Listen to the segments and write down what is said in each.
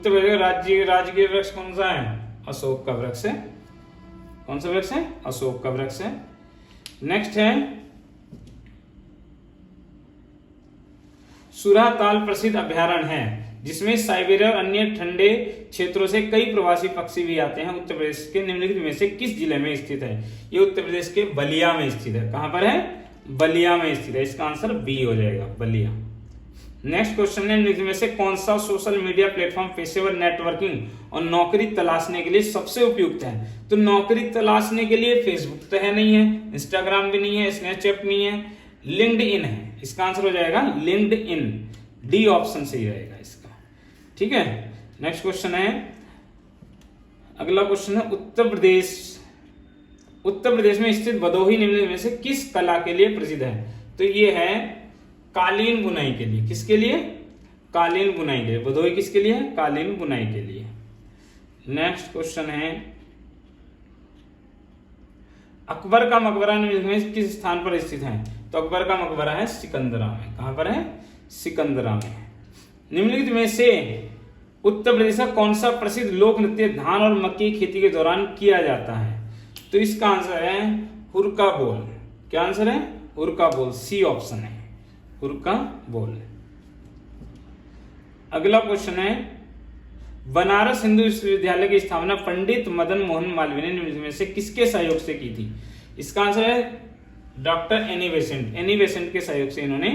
उत्तर प्रदेश का राजकीय वृक्ष कौन सा है? अशोक का वृक्ष है। कौन सा वृक्ष है? अशोक का वृक्ष है। नेक्स्ट है सुराताल प्रसिद्ध अभयारण्य है जिसमें साइबेरिया और अन्य ठंडे क्षेत्रों से कई प्रवासी पक्षी भी आते हैं। उत्तर प्रदेश के निम्नलिखित में से किस जिले में स्थित है? ये उत्तर प्रदेश के बलिया में स्थित है। कहां पर है? बलिया में स्थित है। इसका आंसर बी हो जाएगा, बलिया। नेक्स्ट क्वेश्चन है निम्नलिखित में से कौन सा सोशल मीडिया प्लेटफॉर्म पेशेवर नेटवर्किंग और नौकरी तलाशने के लिए सबसे उपयुक्त है? तो नौकरी तलाशने के लिए फेसबुक तो है नहीं है, इंस्टाग्राम भी नहीं है, स्नैपचैट नहीं है, लिंक्डइन है। इसका आंसर हो जाएगा लिंक्डइन। डी ऑप्शन सही रहेगा इसका। ठीक है। नेक्स्ट क्वेश्चन है, अगला क्वेश्चन है उत्तर प्रदेश में स्थित भदोही निम्नलिखित में से किस कला के लिए प्रसिद्ध है? तो ये है कालीन बुनाई के लिए। किसके लिए? कालीन बुनाई के लिए। भदोही किसके लिए? कालीन बुनाई के लिए। नेक्स्ट क्वेश्चन है, अकबर का मकबरा निम्नलिखित में किस स्थान पर स्थित है? तो अकबर का मकबरा है सिकंदरा में। कहां पर है? सिकंदरा में। निम्नलिखित में से उत्तर प्रदेश का कौन सा प्रसिद्ध लोक नृत्य धान और मक्की की खेती के दौरान किया जाता है? तो इसका आंसर है हुरका बोल। क्या आंसर है? हुरका बोल। सी ऑप्शन है, हुरका बोल। अगला क्वेश्चन है, बनारस हिंदू विश्वविद्यालय की स्थापना पंडित मदन मोहन मालवीय ने निम्नलिखित में से किसके सहयोग से की थी? इसका आंसर है doctor Annie Besant. Annie Besant के सहयोग से इन्होंने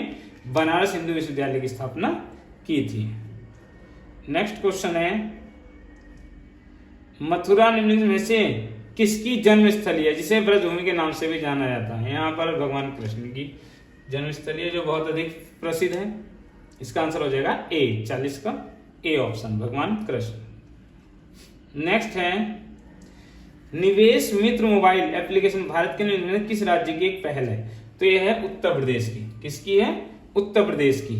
बनारस हिंदू विश्वविद्यालय की स्थापना की थी। नेक्स्ट क्वेश्चन है, मथुरा निम्नलिखित में से किसकी जन्मस्थली है जिसे ब्रजभूमि के नाम से भी जाना जाता है? यहाँ पर भगवान कृष्ण की जन्मस्थली है जो बहुत अधिक प्रसिद्ध है। इसका आंसर हो जाएगा ए, 40 का ए ऑप्शन, भगवान कृष्ण। नेक्स्ट है, निवेश मित्र मोबाइल एप्लीकेशन भारत के निम्नलिखित में किस राज्य की एक पहल है? तो यह है उत्तर प्रदेश की। किसकी है? उत्तर प्रदेश की।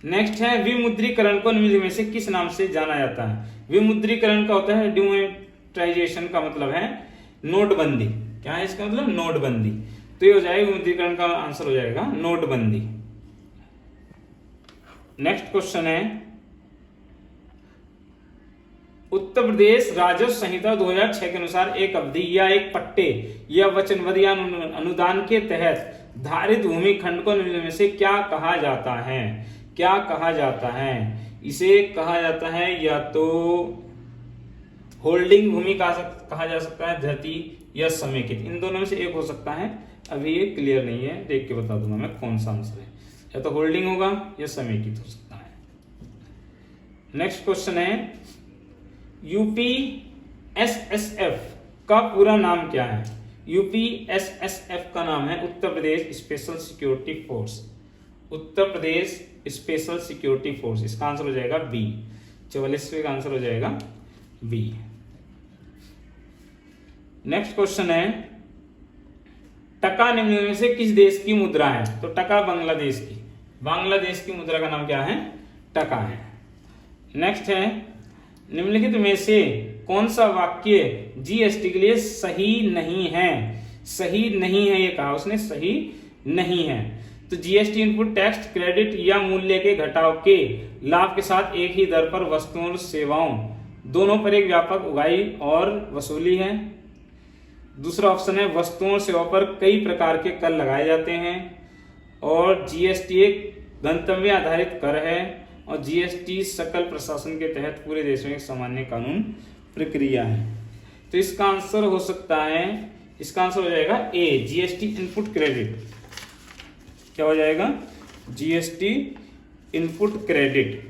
नेक्स्ट है, विमुद्रीकरण को निम्नलिखित में से किस नाम से जाना जाता है? विमुद्रीकरण का होता है डिमोनेटाइजेशन, का मतलब है नोटबंदी। क्या है इसका मतलब? नोटबंदी। तो ये हो जाएगा विमुद्रीकरण का आंसर हो जाएगा नोटबंदी। नेक्स्ट क्वेश्चन है, उत्तर प्रदेश राजस्व संहिता 2006 के अनुसार एक अवधि या एक पट्टे या वचनबद्ध या अनुदान के तहत धारित भूमि खंड को निम्नलिखित में से क्या कहा जाता है? क्या कहा जाता है? इसे कहा जाता है या तो होल्डिंग भूमि कहा जा सकता है, धरती या समेकित। इन दोनों में से एक हो सकता है। अभी ये क्लियर नहीं है, देख के बता दूंगा मैं कौन सा आंसर है। या तो होल्डिंग होगा या समेकित हो सकता है। नेक्स्ट क्वेश्चन है, यूपीएसएसएफ का पूरा नाम क्या है? यूपीएसएसएफ का नाम है Uttar Pradesh special security force. Uttar Pradesh special security force. इसका आंसर हो जाएगा बी। 44वें का आंसर हो जाएगा बी। नेक्स्ट क्वेश्चन है, टका निम्नलिखित में से किस देश की मुद्रा है? तो टका बांग्लादेश की। बांग्लादेश की मुद्रा का नाम क्या है? टका है। नेक्स्ट है, निम्नलिखित में से कौन सा वाक्य जीएसटी के लिए सही नहीं है? सही नहीं है ये कहा उसने, सही नहीं है। तो जीएसटी इनपुट टैक्स क्रेडिट या मूल्य के घटाव के लाभ के साथ एक ही दर पर वस्तुओं और सेवाओं दोनों पर एक व्यापक उगाही और वसूली है। दूसरा ऑप्शन है वस्तुओं और सेवाओं पर कई प्रकार के कर लगाए जाते हैं। और जीएसटी एक गंतव्य आधारित कर है। और जीएसटी सकल प्रशासन के तहत पूरे देश में एक सामान्य कानून प्रक्रिया है। तो इसका आंसर हो सकता है, इसका आंसर हो जाएगा ए, जीएसटी इनपुट क्रेडिट। क्या हो जाएगा? GST input credit.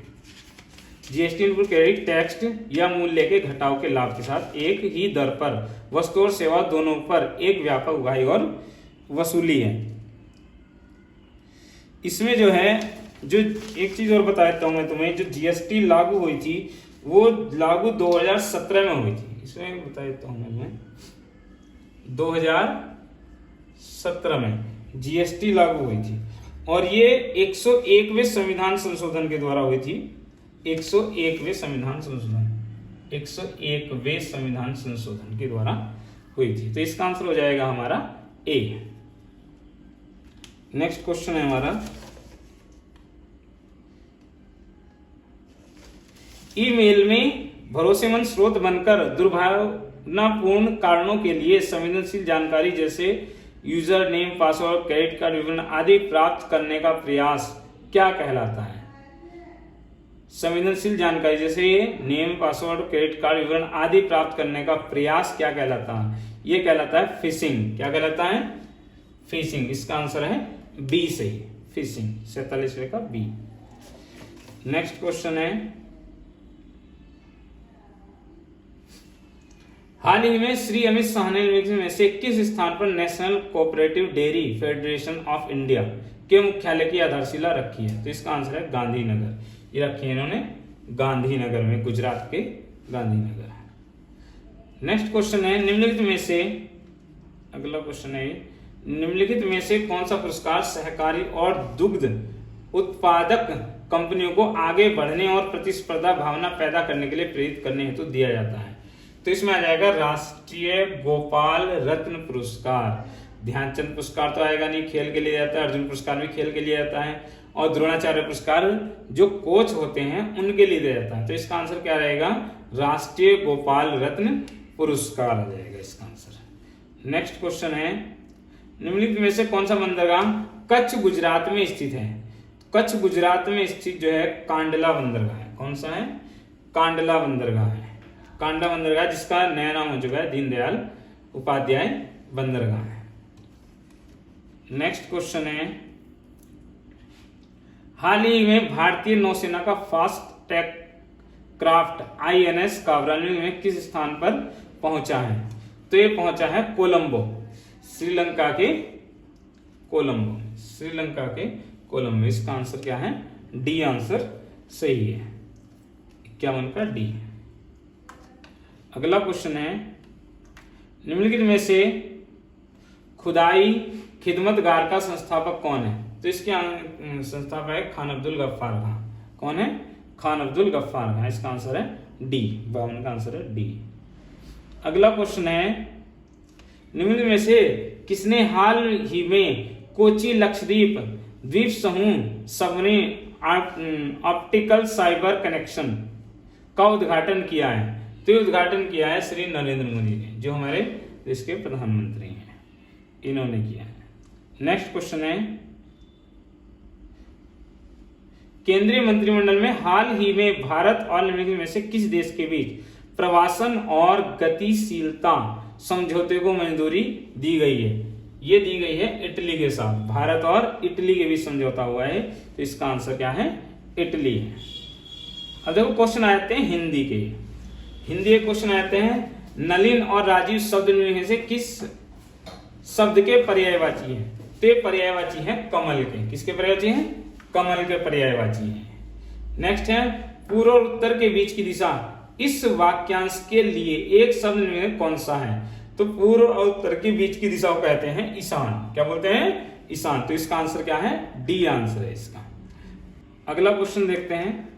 GST input credit tax या मूल्य के घटाव के लाभ के साथ एक ही दर पर वस्तु और सेवा दोनों पर एक व्यापक उगाही और वसूली है। इसमें जो है, जो एक चीज और बता देता हूं मैं तुम्हें, जो जीएसटी लागू हुई थी वो लागू 2017 में हुई थी। इसमें बता देता हूं मैं तुम्हें, 2017 में जीएसटी लागू हुई थी और ये 101वें संविधान संशोधन के द्वारा हुई थी। 101वें संविधान संशोधन, 101वें संविधान संशोधन के द्वारा हुई थी। तो इसका आंसर हो जाएगा हमारा ए। नेक्स्ट क्वेश्चन है हमारा, ईमेल में भरोसेमंद स्रोत बनकर दुर्भावनापूर्ण कारणों के लिए संवेदनशील जानकारी जैसे user name, password, credit card विवरण आदि प्राप्त करने का प्रयास क्या कहलाता है? संवेदनशील जानकारी जैसे नेम, पासवर्ड, क्रेडिट कार्ड विवरण आदि प्राप्त करने का प्रयास क्या कहलाता है? ये कहलाता है फिशिंग। क्या कहलाता है? फिशिंग। इसका आंसर है बी सही, फिशिंग। 47वें का बी। नेक्स्ट क्वेश्चन है, हाल ही में श्री अमित शाह ने में से किस स्थान पर national cooperative dairy federation of India के मुख्यालय की आधारशिला रखी है? तो इसका आंसर है गांधीनगर। ये रखी है इन्होंने गांधीनगर में, गुजरात के गांधीनगर। नेक्स्ट क्वेश्चन है, निम्नलिखित में से, अगला क्वेश्चन है, निम्नलिखित में से कौन सा पुरस्कार सहकारी और दुग्ध उत्पादक कंपनियों को आगे बढ़ने और प्रतिस्पर्धा भावना पैदा करने के लिए प्रेरित करने हेतु दिया जाता है? तो इसमें आ जाएगा राष्ट्रीय गोपाल रत्न पुरस्कार। ध्यानचंद पुरस्कार तो आएगा नहीं, खेल के लिए जाता है। अर्जुन पुरस्कार भी खेल के लिए जाता है, और द्रोणाचार्य पुरस्कार जो कोच होते हैं उनके लिए दिया जाता है। तो इसका आंसर क्या रहेगा? राष्ट्रीय गोपाल रत्न पुरस्कार आ जाएगा इसका आंसर। नेक्स्ट क्वेश्चन है, निम्नलिखित में से कौन सा बंदरगाह कच्छ गुजरात में स्थित है? कच्छ गुजरात में स्थित जो है कांडला बंदरगाह है। कौन सा है? कांडला बंदरगाह है। कांडला बंदरगाह जिसका नया नाम हो चुका है दीनदयाल उपाध्याय बंदरगाह है। नेक्स्ट क्वेश्चन है, हाल ही में भारतीय नौसेना का फास्ट टैक क्राफ्ट INS कावरानी में किस स्थान पर पहुंचा है? तो ये पहुंचा है कोलंबो, श्रीलंका के कोलंबो, श्रीलंका के कोलंबो। इसका आंसर क्या है? डी आंसर सही है, 51 का डी। अगला क्वेश्चन है, निम्नलिखित में से खुदाई खिदमतगार का संस्थापक कौन है? तो इसके संस्थापक है खान अब्दुल गफ्फार खां। कौन है? खान अब्दुल गफ्फार खां। इसका आंसर है डी, 52 का आंसर है डी। अगला क्वेश्चन है, निम्न में से किसने हाल ही में कोची लक्षद्वीप द्वीप समूह सबमरीन ऑप्टिकल साइबर कनेक्शन का उद्घाटन किया है? तो उद्घाटन किया है श्री नरेंद्र मोदी ने, जो हमारे देश के प्रधानमंत्री हैं, इन्होंने किया है। नेक्स्ट क्वेश्चन है, केंद्रीय मंत्रिमंडल में हाल ही में भारत और निम्नलिखित में से किस देश के बीच प्रवासन और गतिशीलता समझौते को मंजूरी दी गई है? ये दी गई है इटली के साथ। भारत और इटली के बीच समझौता हुआ है, तो इसका आंसर क्या है? इटली है। अब देखो क्वेश्चन आते हैं हिंदी के। हिंदी के क्वेश्चन आते हैं, नलिन और राजीव शब्द में से किस शब्द के पर्यायवाची हैं? तो ये पर्यायवाची है कमल के। किसके पर्यायवाची हैं? कमल के पर्यायवाची हैं। नेक्स्ट है, पूर्व और उत्तर के बीच की दिशा इस वाक्यांश के लिए एक शब्द में कौन सा है? तो पूर्व और उत्तर के बीच की दिशा को कहते हैं ईशान। क्या बोलते हैं? ईशान। तो इसका आंसर क्या है? डी आंसर है इसका। अगला क्वेश्चन देखते हैं,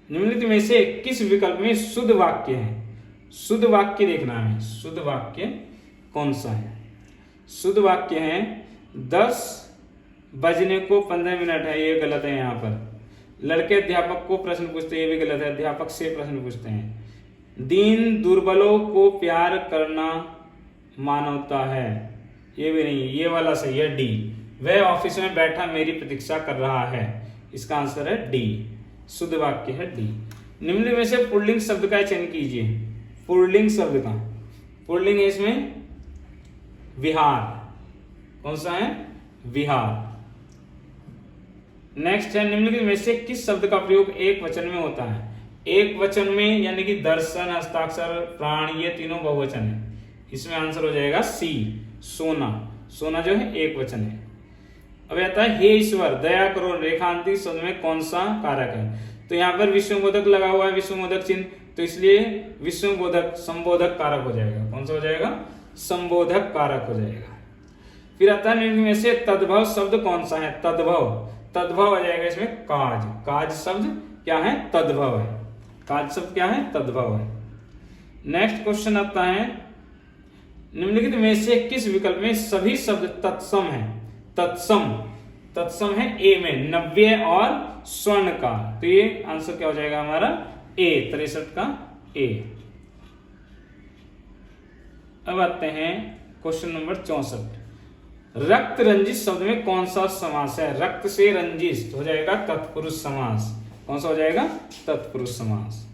निम्नलिखित में से किस विकल्प में शुद्ध वाक्य है? शुद्ध वाक्य देखना है, शुद्ध वाक्य कौन सा है? शुद्ध वाक्य है 10 बजने को 15 मिनट है, ये गलत है। यहाँ पर लड़के अध्यापक को प्रश्न पूछते हैं, ये भी गलत है, अध्यापक से प्रश्न पूछते हैं। दीन दुर्बलों को प्यार करना मानवता है, ये भी नहीं, ये वाला सही है डी। वह ऑफिस में बैठा मेरी प्रतीक्षा कर रहा है, इसका आंसर है डी। शुद्ध वाक्य है डी। निम्न में से पुल्लिंग शब्द का चयन कीजिए। पुल्लिंग शब्द का, पुल्लिंग है इसमें विहार। कौन सा है? विहार। नेक्स्ट है, निम्नलिखित में से किस शब्द का प्रयोग एक वचन में होता है? एक वचन में यानी कि दर्शन, हस्ताक्षर, प्राण, ये तीनों बहुवचन है। इसमें आंसर हो जाएगा सी, सोना। सोना जो है एक वचन है। अब आता है, हे ईश्वर दया करो, रेखांकित शब्द में कौन सा कारक है? तो यहाँ पर विश्वबोधक लगा हुआ है, विश्वबोधक चिन्ह, तो इसलिए विश्वबोधक संबोधक कारक हो जाएगा। कौन सा हो जाएगा? संबोधक कारक हो जाएगा। फिर आता है, निम्न में से तद्भव शब्द कौन सा है? तद्भव, तद्भव आ जाएगा इसमें काज। काज शब्द क्या है? तद्भव है। काज शब्द क्या है? तद्भव है। नेक्स्ट क्वेश्चन आता है, निम्नलिखित में से किस विकल्प में सभी शब्द तत्सम है? तत्सम तत्सम है ए में, नव्य और स्वर्ण का, तो ये आंसर क्या हो जाएगा हमारा ए, 63 का ए। अब आते हैं क्वेश्चन नंबर 64। रक्त रंजित शब्द में कौन सा समास है? रक्त से रंजित हो जाएगा तत्पुरुष समास। कौन सा हो जाएगा? तत्पुरुष समास।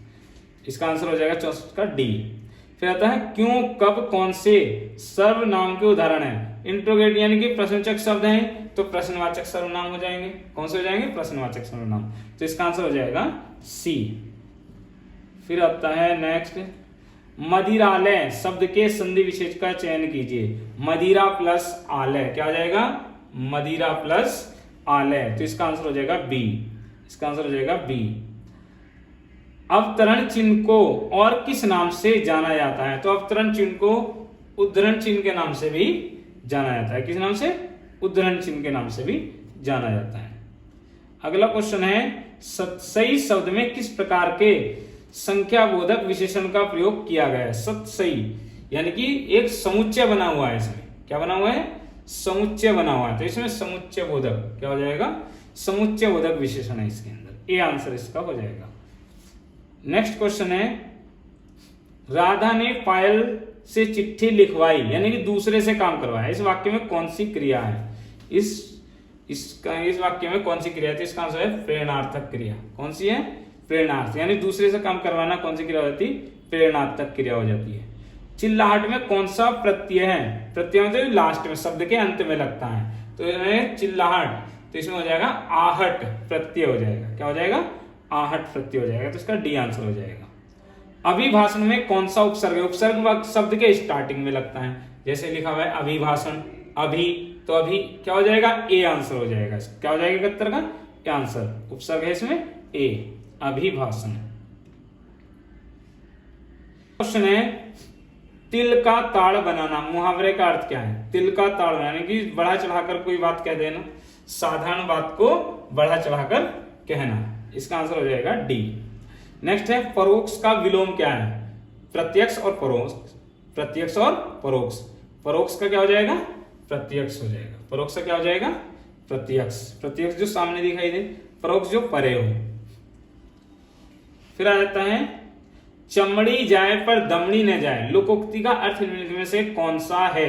इसका आंसर हो जाएगा 64 का डी। फिर आता है क्यों, कब, कौन से सर्वनाम के उदाहरण है? इंट्रोगेट यानी कि प्रश्नवाचक शब्द हैं तो प्रश्नवाचक सर्वनाम हो जाएंगे। कौन से हो जाएंगे? प्रश्नवाचक सर्वनाम। तो इसका आंसर हो जाएगा सी। फिर आता है नेक्स्ट, मदिरालय शब्द के संधि विशेष का चयन कीजिए। मदिरा प्लस आलय क्या हो जाएगा? मदिरा प्लस आलय, तो इसका आंसर हो जाएगा बी। इसका आंसर हो जाएगा बी। अवतरण चिन्ह को और किस नाम से जाना जाता है? तो अवतरण चिन्ह को उद्धरण चिन्ह के नाम से भी जाना जाता है। किस नाम से? उद्धरण चिन्ह के नाम से भी जाना जाता है। अगला क्वेश्चन है, सतसई शब्द में किस प्रकार के संख्याबोधक विशेषण का प्रयोग किया गया है? सतसई यानी कि एक समुच्चय बना हुआ है। इसमें क्या बना हुआ है? समुच्चय बना हुआ है, तो इसमें समुच्चय बोधक क्या हो जाएगा? समुच्चय बोधक विशेषण है इसके अंदर। ए आंसर इसका हो जाएगा। नेक्स्ट क्वेश्चन है, राधा ने पायल से चिट्ठी लिखवाई यानी कि दूसरे से काम करवाया। इस वाक्य में कौन सी क्रिया है? इस वाक्य में कौन सी क्रिया है? तो इसका आंसर है प्रेरणार्थक क्रिया। कौन सी है? प्रेरणार्थ, यानी दूसरे से काम करवाना कौन सी क्रिया हो जाती है? प्रेरणार्थक क्रिया हो जाती है। चिल्लाहट में कौन सा प्रत्यय है? प्रत्यय मतलब लास्ट में, शब्द के अंत में लगता है, तो चिल्लाहट, तो इसमें हो जाएगा आहट प्रत्यय हो जाएगा। क्या हो जाएगा? आहट प्रत्यय हो जाएगा, तो इसका डी आंसर हो जाएगा। अभिभाषण में कौन सा उपसर्ग है? उपसर्ग शब्द के स्टार्टिंग में लगता है, जैसे लिखा हुआ है अभिभाषण, अभी, तो अभी क्या हो जाएगा? ए आंसर हो जाएगा। क्या हो जाएगा 71 का? A answer. उपसर्ग है इसमें ए, अभिभाषण। क्वेश्चन है, तिल का ताड़ बनाना, मुहावरे का अर्थ क्या है? तिल का ताड़ यानी कि बढ़ा चढ़ाकर कोई बात कह देना, साधारण बात को बढ़ा चढ़ाकर कहना। इसका आंसर हो जाएगा डी। नेक्स्ट है, परोक्ष का विलोम क्या है? प्रत्यक्ष और परोक्ष। प्रत्यक्ष और परोक्ष। परोक्ष का क्या हो जाएगा? प्रत्यक्ष हो जाएगा। परोक्ष का क्या हो जाएगा? प्रत्यक्ष। प्रत्यक्ष जो सामने दिखाई दे, परोक्ष जो परे हो। फिर आ जाता है, चमड़ी जाए पर दमड़ी न जाए, लोकोक्ति का अर्थ निम्नलिखित में से कौन सा है?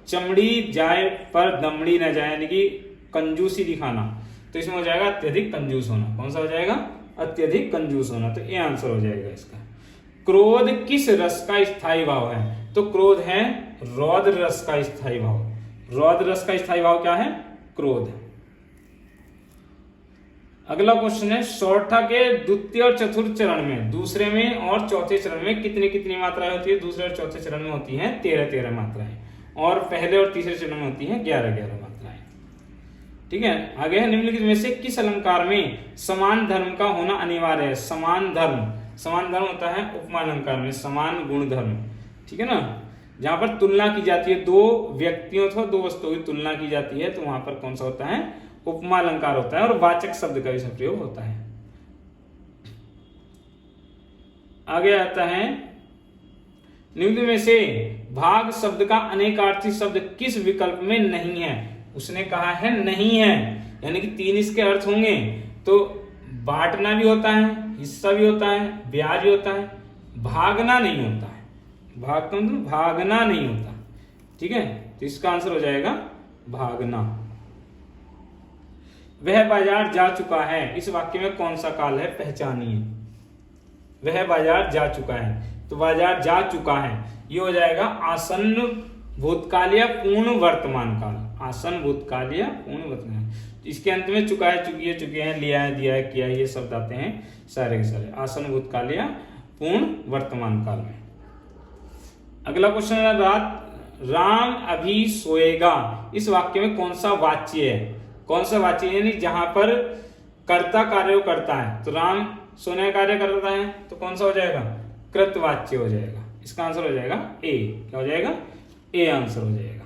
चमड़ी जाए पर दमड़ी न जाए यानी कि कंजूसी दिखाना, तो इसमें हो जाएगा अत्यधिक कंजूस होना। कौन सा हो जाएगा? अत्यधिक कंजूस होना, तो ये आंसर हो जाएगा इसका। क्रोध किस रस का स्थायी भाव है? तो क्रोध है रौद्र रस का स्थायी भाव। रौद्र रस का स्थायी भाव क्या है? क्रोध। अगला क्वेश्चन है, सौरठा के द्वितीय और चतुर्थ चरण में, दूसरे में और चौथे चरण में कितनी कितनी मात्राएं होती है? दूसरे और चौथे चरण में होती हैं 13-13 मात्राएं, और पहले और तीसरे चरण में होती हैं 11-11 मात्राएं। ठीक है, आगे है, निम्नलिखित में से किस अलंकार में समान धर्म का होना अनिवार्य है? समान धर्म, समान धर्म होता है उपमा अलंकार में, समान गुण धर्म। ठीक है ना, जहां पर तुलना की जाती है, दो व्यक्तियों अथवा दो वस्तुओं की तुलना की जाती है, तो वहां पर कौन सा होता है? उपमा अलंकार होता है, और वाचक शब्द का इसमें प्रयोग होता है। आगे आता है, निम्न में से भाग शब्द का अनेकार्थी शब्द किस विकल्प में नहीं है? उसने कहा है नहीं है, यानी कि 3 इसके अर्थ होंगे, तो बांटना भी होता है, हिस्सा भी होता है, ब्याज भी होता है, भागना नहीं होता है। भाग का मतलब भागना नहीं होता। ठीक है, तो इसका आंसर हो जाएगा भागना। वह बाजार जा चुका है, इस वाक्य में कौन सा काल है? पहचानिए। वह बाजार जा चुका है, तो बाजार जा चुका है, ये हो जाएगा आसन्न भूतकाल या पूर्ण वर्तमान काल। आसन भूतकाल या पूर्ण वर्तमान, इसके अंत में चुका है, चुकी है, चुके हैं, लिया है, दिया है, किया है, ये शब्द आते हैं सारे के सारे आसन भूतकाल या पूर्ण वर्तमान काल में। अगला क्वेश्चन है, राम अभी सोएगा, इस वाक्य में कौन सा वाच्य है? कौन सा वाच्य यानी जहां पर कर्ता कार्य करता है, तो राम सोने का कार्य करता है, तो कौन सा हो जाएगा? कृतवाच्य हो जाएगा। इसका आंसर हो जाएगा ए। क्या हो जाएगा? ए आंसर हो जाएगा।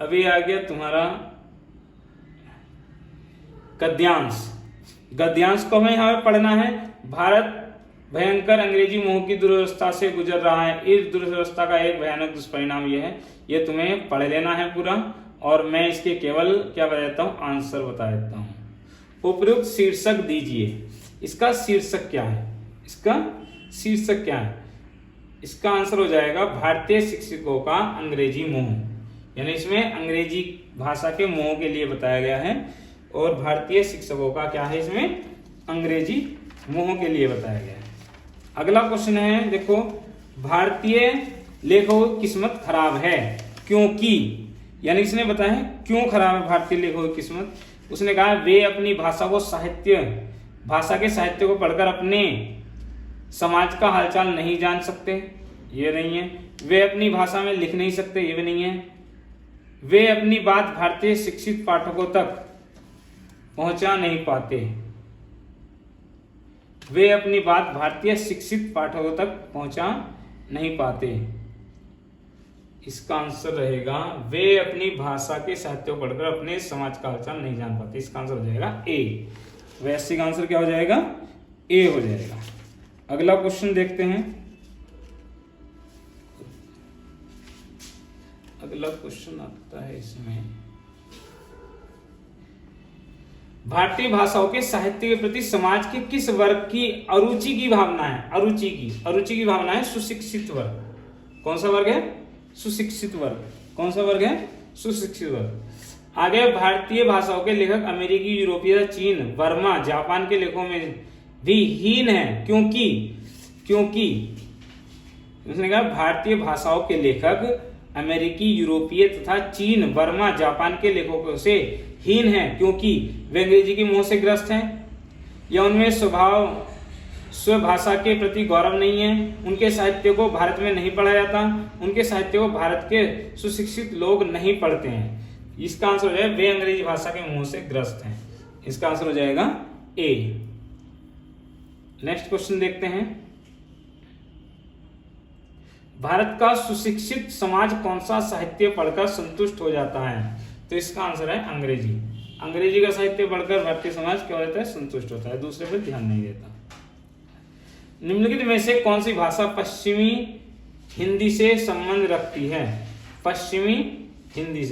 अभी आ गया तुम्हारा गद्यांश। गद्यांश को हमें यहां पढ़ना है। भारत भयंकर अंग्रेजी मोह की दुर्व्यवस्था से गुजर रहा है। इस दुर्व्यवस्था का एक भयानक दुष्परिणाम यह है, ये तुम्हें पढ़ लेना है पूरा, और मैं इसके केवल क्या बता देता हूँ, आंसर बता देता हूँ। उपयुक्त शीर्षक दीजिए। इसका शीर्षक क्या है, इसका शीर्षक क्या है? इसका आंसर हो जाएगा भारतीय शिक्षकों का अंग्रेजी मोह, यानी इसमें अंग्रेजी भाषा के मोह के लिए बताया गया है और भारतीय शिक्षकों का क्या है, इसमें अंग्रेजी मोह के लिए बताया गया है। अगला क्वेश्चन है, देखो, भारतीय लेखकों की किस्मत खराब है क्योंकि, यानी इसने बताया है क्यों खराब है भारतीय लेखकों की किस्मत। उसने कहा वे अपनी भाषा के साहित्य को पढ़कर अपने समाज का हालचाल नहीं जान सकते, ये नहीं है। वे अपनी भाषा में लिख नहीं सकते, ये भी नहीं है। वे अपनी बात भारतीय शिक्षित पाठकों तक पहुंचा नहीं पाते, वे अपनी बात भारतीय शिक्षित पाठकों तक पहुंचा नहीं पाते। इसका आंसर रहेगा वे अपनी भाषा के साहित्य को पढ़कर अपने समाज का हालचाल नहीं जान पाते। इसका आंसर हो जाएगा ए। वैसे का आंसर क्या हो जाएगा, ए हो जाएगा। अगला क्वेश्चन देखते हैं। अगला क्वेश्चन आता है इसमें, भारतीय भाषाओं के साहित्य के प्रति समाज के किस वर्ग की अरुचि की भावना है? अरुचि की भावना है सुशिक्षित वर्ग। कौन सा वर्ग है? सुशिक्षित वर्ग। कौन सा वर्ग है? सुशिक्षित वर्ग। आगे, भारतीय भाषाओं के लेखक अमेरिकी, यूरोपीय, चीन, बर्मा, जापान के लेखकों में भी हीन है क्योंकि उसने कहा भारतीय भाषाओं के लेखक अमेरिकी, यूरोपीय तथा चीन, बर्मा, जापान के लेखकों से हीन है क्योंकि वे अंग्रेजी के मोह से ग्रस्त हैं या उनमें स्वभाषा के प्रति गौरव नहीं है, उनके साहित्य को भारत में नहीं पढ़ा जाता, उनके साहित्य को भारत के सुशिक्षित लोग नहीं पढ़ते हैं। इसका आंसर हो जाएगा वे अंग्रेजी भाषा के मोह से ग्रस्त हैं। इसका आंसर हो जाएगा ए। नेक्स्ट क्वेश्चन देखते हैं, भारत का सुशिक्षित समाज कौन सा साहित्य पढ़कर संतुष्ट हो जाता है? तो इसका आंसर है अंग्रेजी। अंग्रेजी का साहित्य पढ़कर भारतीय समाज क्या होता है? संतुष्ट होता है, दूसरे पर ध्यान नहीं देता। निम्नलिखित में से कौन सी भाषा पश्चिमी हिंदी से संबंध रखती है? पश्चिमी हिंदी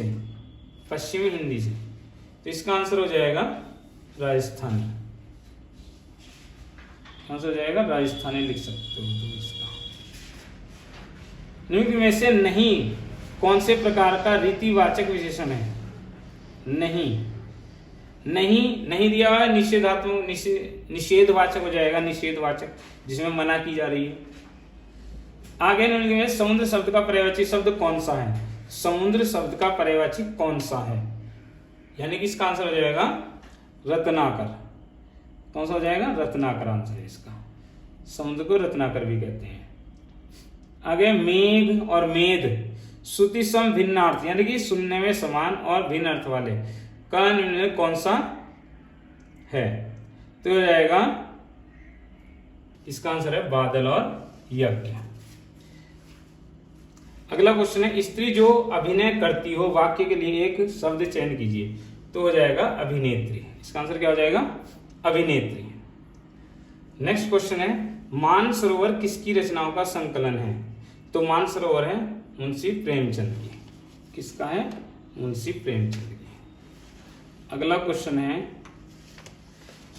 से। तो इसका आंसर हो जाएगा राजस्थानी। आंसर हो जाएगा राजस्थानी, लिख सकते हो तुम इसका। निम्नलिखित में से नहीं कौन से प्रकार का रीतिवाचक विशेषण है? नहीं दिया हुआ है, निषेधात्मक, निषेधवाचक हो जाएगा, निषेधवाचक, जिसमें मना की जा रही है। आगे निम्नलिखित में समुद्र शब्द का पर्यायवाची शब्द कौन सा है? समुद्र शब्द का पर्यायवाची कौन सा है? यानी कि इसका आंसर हो जाएगा रत्नाकर। कौन सा हो जाएगा? रत्नाकर आंसर है इसका। समुद्र को रत्नाकर भी कहते हैं। आगे, मेघ और मेद श्रुति सम भिन्नार्थ, यानी कि सुनने में समान और भिन्न अर्थ वाले का निम्न में कौन सा है? तो हो जाएगा, इसका आंसर है बादल और यज्ञ। अगला क्वेश्चन है, स्त्री जो अभिनय करती हो वाक्य के लिए एक शब्द चयन कीजिए। तो हो जाएगा अभिनेत्री। इसका आंसर क्या हो जाएगा? अभिनेत्री। नेक्स्ट क्वेश्चन है, मानसरोवर किसकी रचनाओं का संकलन है? तो मानसरोवर है मुंशी प्रेमचंद की। किसका है? मुंशी प्रेमचंद की। अगला क्वेश्चन है,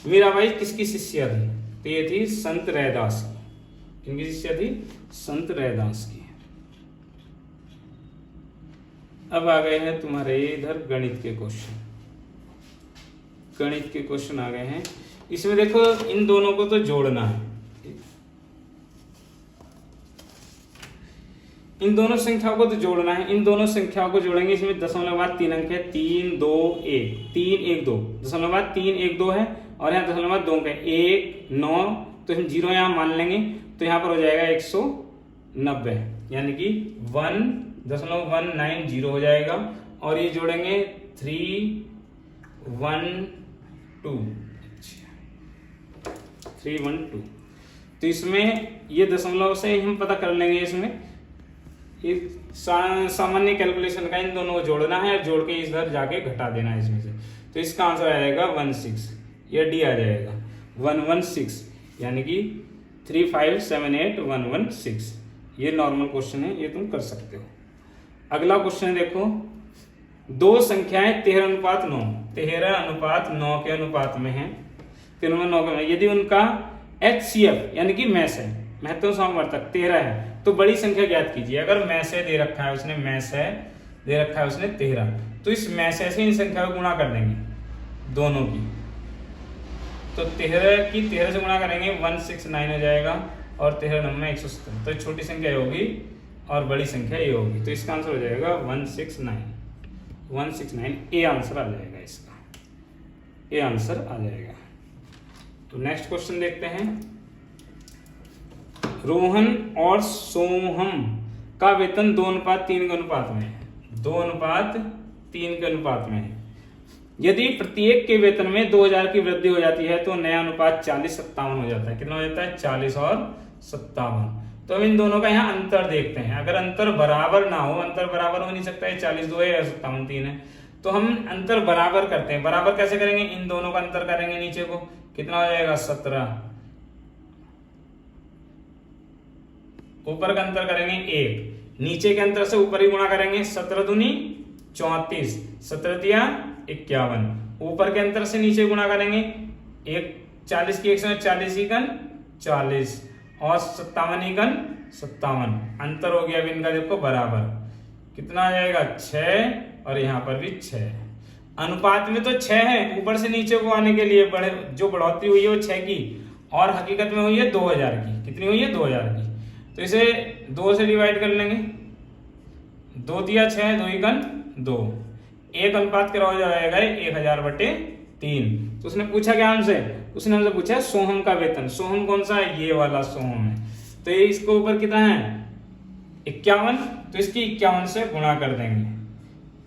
मीराबाई किसकी शिष्या थी? तो ये थी संत रैदास की। किनकी शिष्या थी? संत रैदास की। अब आ गए हैं तुम्हारे इधर गणित के क्वेश्चन। गणित के क्वेश्चन आ गए हैं। इसमें देखो, इन दोनों को तो जोड़ना है। इन दोनों संख्याओं को तो जोड़ना है। इन दोनों संख्याओं को जोड़ेंगे। इसमें दशमलव बाद 3 अंक है, 3 2 1, 3 1 2, दशमलव बाद 3 1 2 है और यहाँ दशमलव बाद 2 अंक है, 1 9, तो हम 0 यहाँ मान लेंगे। तो यहाँ पर हो जाएगा 190, यानी कि 1.190 हो जाएगा। और ये जोड़ेंगे 3 1 2, 3 1 2। तो इसमें ये दशमलव से हम पता कर लेंगे। इसमें सामान्य कैलकुलेशन का इन दोनों को जोड़ना है, जोड़ के इधर जाके घटा देना है इसमें से। तो इसका आंसर आएगा 16, या डी आ जाएगा 116, यानी कि 3578116। ये नॉर्मल क्वेश्चन है, ये तुम कर सकते हो। अगला क्वेश्चन देखो, दो संख्याएं 13:9, 13:9 के अनुपात में है, 13:9 के में, यदि उनका HCF यानी कि मैस है, महत्तम समवर्तक 13 है, तो बड़ी संख्या ज्ञात कीजिए। अगर मैस है दे रखा है उसने, मैस है दे रखा है उसने 13, तो इस मैस से इन संख्या को गुणा कर देंगे दोनों की, तो 13 की 13 से गुणा करेंगे 169 हो जाएगा, और 13 नंबर 170, तो छोटी संख्या ये होगी और बड़ी संख्या ये होगी, तो इसका आंसर हो जाएगा 169, ए आंसर आ जाएगा इसका, ए आंसर आ जाएगा। तो नेक्स्ट क्वेश्चन देखते हैं। रोहन और सोहम का वेतन 2:3 के अनुपात में है, 2:3 के अनुपात में है। यदि प्रत्येक के वेतन में 2000 की वृद्धि हो जाती है तो नया अनुपात 40:57 हो जाता है। कितना हो जाता है? 40 और 57। तो अब इन दोनों का यहाँ अंतर देखते हैं। अगर अंतर बराबर ना हो, अंतर बराबर हो नहीं सकता है, 40 2 है या 57 3 है, तो हम अंतर बराबर करते हैं। बराबर कैसे करेंगे? इन दोनों का अंतर करेंगे नीचे को, कितना हो जाएगा? 17, ऊपर का अंतर करेंगे 1, नीचे के अंतर से ऊपर ही गुणा करेंगे, 17 दूनी 34, 17 तिया 51, ऊपर के अंतर से नीचे गुणा करेंगे, 40 की 140 इकन 40 और 57 इकन 57, अंतर हो गया अब इनका देखो बराबर, कितना आ जाएगा? 6 और यहाँ पर भी 6। अनुपात में तो 6 है, ऊपर से नीचे को आने के लिए जो बढ़ोतरी हुई है वो 6 की, और हकीकत में हुई है 2000 की। कितनी हुई है? 2000 की। तो इसे 2 से डिवाइड कर लेंगे, 2 दिया 6, 2 इकन 2, एक अनुपात क्या हो जाएगा? 1000/3। तो उसने पूछा क्या हमसे? उसने हमसे पूछा सोहम का वेतन। सोहम कौन सा है? ये वाला सोहम है। तो ये इसके ऊपर कितना है? 51, तो इसकी 51 से गुणा कर देंगे,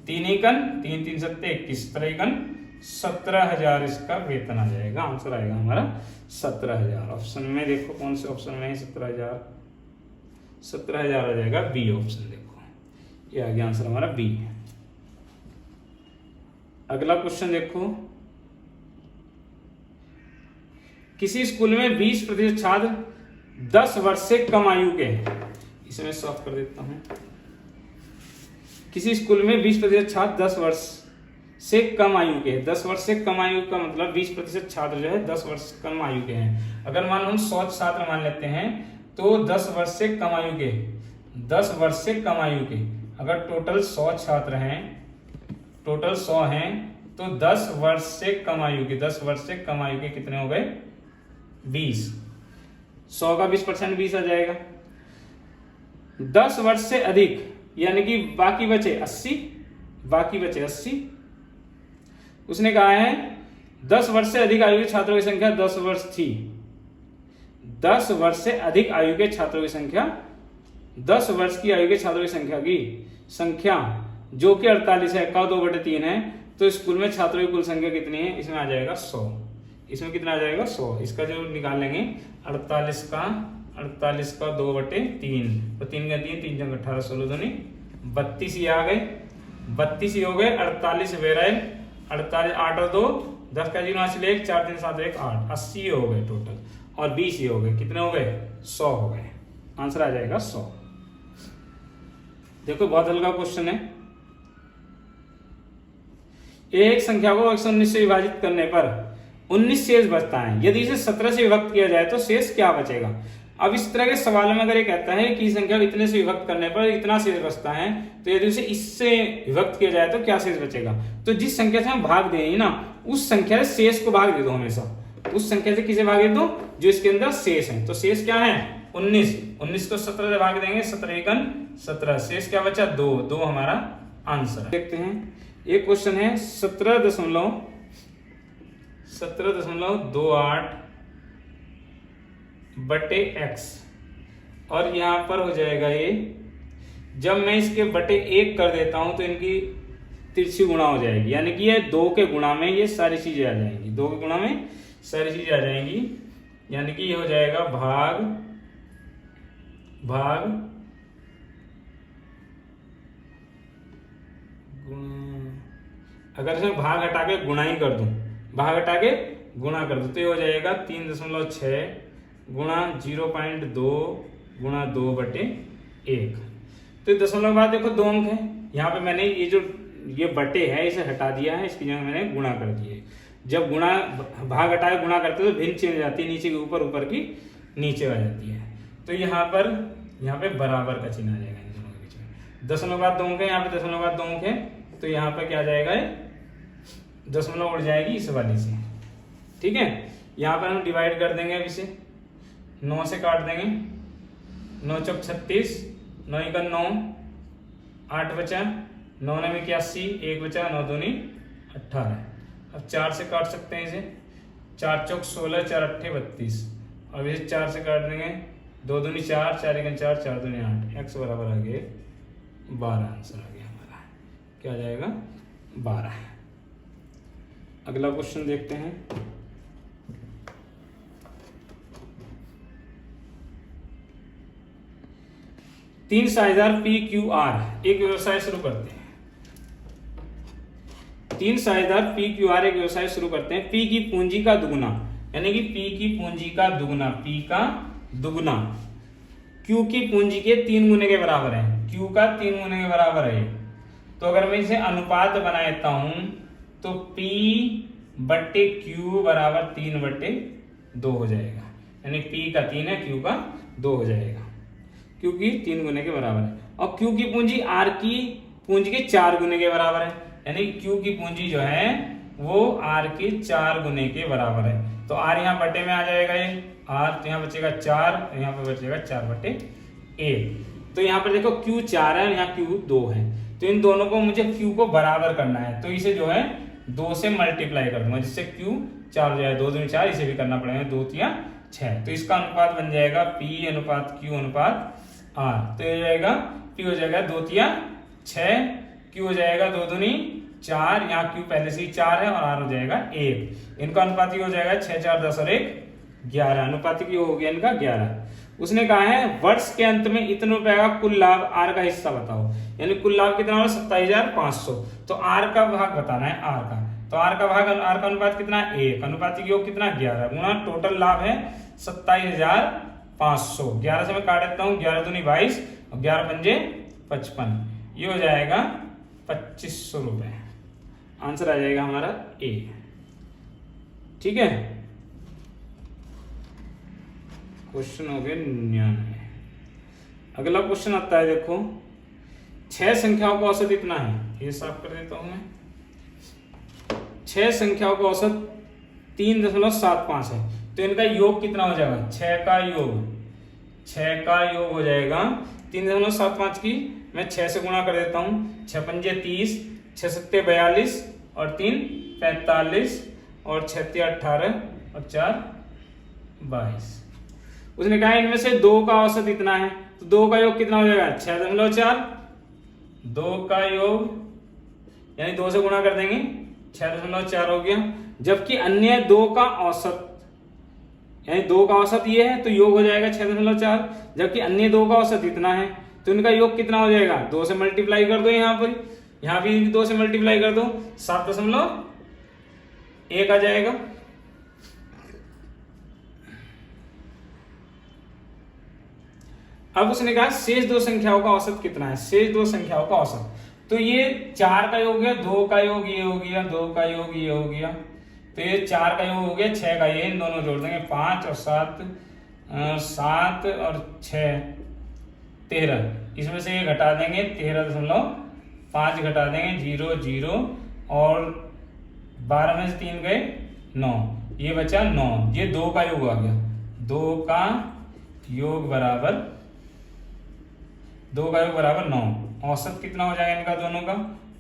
3 इकन 3 3 7 21, 17 इकन 17,000 इसका वेतन आ जाएगा। आंसर आएगा हमारा 17,000। ऑप्शन में देखो कौन से ऑप्शन में है 17,000? 17,000 आ जाएगा बी ऑप्शन। देखो ये आ गया आंसर हमारा बी। अगला क्वेश्चन देखो, किसी स्कूल में 20% छात्र 10 वर्ष से कम आयु के हैं। इसे मैं सॉल्व कर देता हूं। किसी स्कूल में 20% छात्र 10 वर्ष से कम आयु के हैं। 10 वर्ष से कम आयु का मतलब 20% छात्र जो है 10 वर्ष कम आयु के हैं। अगर मान हम 100 छात्र मान लेते हैं तो 10 वर्ष से कम आयु के, 10 वर्ष से कम आयु के, अगर टोटल 100 छात्र हैं, टोटल 100 हैं, तो 10 वर्ष से कम आयु के, 10 वर्ष से कम आयु के कितने हो गए? 20। 100 का 20% 20 आ जाएगा। 10 वर्ष से अधिक यानी कि बाकी बचे 80, बाकी बचे 80। उसने कहा है 10 वर्ष से अधिक आयु के छात्रों की संख्या 10 वर्ष थी। 10 वर्ष से अधिक आयु के छात्रों की संख्या, 10 वर्ष की आयु के छात्रों की संख्या जो कि 48 है, का 2/3 है, तो स्कूल में छात्रों की कुल संख्या कितनी है? इसमें आ जाएगा 100। इसमें कितना आ जाएगा? 100। इसका जो निकाल लेंगे 48 का 2/3, तो 3 का 3, 3 जंग 18, 16 दूनी 32 ही आ गए, 32 ही हो गए। 48 वेराइल 48, 8 और 2 10 का 0 हासिल 1, 4 3 7 1 8, 80 हो गए टोटल, और 20 ही हो गए। कितने हो गए? 100 हो गए। आंसर आ जाएगा 100। देखो बहुत हल्का क्वेश्चन है। एक संख्या को 119 से विभाजित करने पर 19 शेष बचता है। यदि इसे 17 से विभक्त किया जाए तो शेष क्या बचेगा? अब इस तरह के सवाल में अगर ये कहता है कि संख्या को इतने से विभक्त करने पर इतना शेष बचता है, तो यदि उसे इससे विभक्त किया जाए तो क्या शेष बचेगा? तो जिस संख्या से हम भाग देंगे ना, उस संख्या से शेष को भाग दे दो हमेशा। उस संख्या से किसे भाग दे दो? जो इसके अंदर शेष है। तो शेष क्या है? 19। 19 को 17 से भाग देंगे, 17 एकन 17, शेष क्या बचा? 2। 2 हमारा आंसर है। देखते हैं, एक क्वेश्चन है 17.28/x, और यहां पर हो जाएगा ये, जब मैं इसके बटे 1 कर देता हूं तो इनकी तिरछी गुणा हो जाएगी, यानी कि ये 2 के गुणा में ये सारी चीजें आ जाएंगी, 2 के गुणा में सारी चीजें आ जाएंगी, यानी कि ये हो जाएगा भाग अगर इसमें भाग हटा के गुणा ही कर दूं, भाग हटा के गुणा कर दूं, तो ये हो जाएगा 3.6 गुणा 0.2 गुणा 2/1। तो दशमलव बाद देखो 2 अंक है, यहाँ पे मैंने ये जो ये बटे है इसे हटा दिया है, इसकी जगह मैंने गुणा कर दिया है। जब गुणा भाग हटाए गुणा करते तो भिन्न चेंज हो जाती है, नीचे की ऊपर, ऊपर की नीचे आ जाती है। तो यहाँ पे बराबर का चिन्ह आ जाएगा इन दोनों के बीच में। दशमलव बाद 2 अंक है, यहाँ पे दशमलव बाद 2 अंक है, तो यहाँ पे क्या आ जाएगा, दशमलव उड़ जाएगी इस वाली से। ठीक है, यहाँ पर हम डिवाइड कर देंगे अब इसे, 9 से काट देंगे, 9 चौक 36, 9 एकम 9, 8 बचा, 9 9 81, 1 बचा, 9 दूनी 18। अब 4 से काट सकते हैं इसे, 4 चौक 16, 4 अट्ठे 32। अब इसे 4 से काट देंगे, 2 दूनी 4, 4 एकम 4, 4 दूनी 8, x बराबर आ गए 12। आंसर आ गया हमारा, क्या आ जाएगा 12। अगला क्वेश्चन देखते हैं। तीन साझेदार PQR एक व्यवसाय शुरू करते हैं। तीन साझेदार PQR एक व्यवसाय शुरू करते हैं। P की पूंजी का दुगुना, यानी कि P की पूंजी का दुगुना, P का दुगुना Q की पूंजी के 3 गुने के बराबर है। Q का 3 गुने के बराबर है। तो अगर मैं इसे अनुपात बना देता हूं तो P बट्टे Q बराबर 3/2 हो जाएगा, यानी P का 3 है, Q का 2 हो जाएगा, क्योंकि 3 गुने के बराबर है। और Q की पूंजी R की पूंजी के 4 गुने के बराबर है, यानी Q की पूंजी जो है वो R के 4 गुने के बराबर है। तो R यहाँ बटे में आ जाएगा, ये R, तो यहाँ बचेगा 4, यहाँ पे बचेगा 4/1। तो यहाँ पर देखो Q 4 है, यहाँ Q 2 है, तो इन दोनों को मुझे Q को बराबर करना है। तो इसे जो है 2 से मल्टीप्लाई कर दूंगा, जिससे Q 4 हो जाए, 2 दूनी 4, इसे भी करना पड़ेगा, 2 तिया 6। तो इसका अनुपात बन जाएगा P अनुपात Q अनुपात R। तो ये हो जाएगा, P हो जाएगा 2 तिया 6, Q हो जाएगा 2 दूनी 4, यहाँ Q पहले से ही 4 है, और R हो जाएगा 1। इनका अनुपात हो जाएगा 6 4 10 और 1 11। अनुपात हो गया इनका 11। उसने कहा है वर्ष के अंत में इतने रुपए का कुल लाभ R का हिस्सा बताओ, यानी कुल लाभ कितना होगा 27,500। तो R का भाग बताना है, R का, तो R का भाग, R का अनुपात कितना है 1, अनुपात योग कितना 11 गुणा टोटल लाभ है 27,500। 11 से मैं काट देता हूँ, 11 दूनी 22 और 11 पंजे 55, ये हो जाएगा 2500 रुपए। आंसर आ जाएगा हमारा A। ठीक है, क्वेश्चन हो गए 99। अगला क्वेश्चन आता है, देखो 6 संख्याओं का औसत इतना है, ये साफ कर देता हूं मैं। 6 संख्याओं का औसत 3.75 है, तो इनका योग कितना हो जाएगा, 6 का योग हो जाएगा 3.75 की मैं 6 से गुणा कर देता हूं, 6 पंजे 30, 6 सत्ते 42 और 3 45 और 6 18 और 4 22। उसने कहा इनमें से 2 का औसत इतना है, तो 2 का योग कितना हो जाएगा 6.4। 2 का योग यानी 2 से गुणा कर देंगे, 6.4 हो गया। जबकि अन्य 2 का औसत, यानी 2 का औसत ये है तो योग हो जाएगा 6.4, जबकि अन्य 2 का औसत इतना है, तो इनका योग कितना हो जाएगा, 2 से मल्टीप्लाई कर दो, यहाँ पर यहाँ भी 2 से मल्टीप्लाई कर दो, 7.1 आ जाएगा। अब उसने कहा शेष 2 संख्याओं का औसत कितना है, शेष 2 संख्याओं का औसत, तो ये 4 का योग हो गया, 2 का योग ये हो गया, 2 का योग ये हो गया, तो ये 4 का योग हो गया, 6 का ये, इन दोनों जोड़ देंगे, 5 और 7 और 6 13, इसमें से ये घटा देंगे, 13.5 घटा देंगे, 0 0 और 12 में से 3 गए 9, ये बचा 9, ये 2 का योग आ गया, 2 का योग बराबर 9। औसत कितना हो जाएगा इनका दोनों का,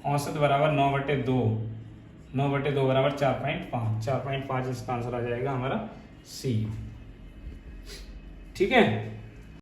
औसत बराबर 9/2, 9/2 बराबर 4.5 इसका आंसर आ जाएगा हमारा C। ठीक है।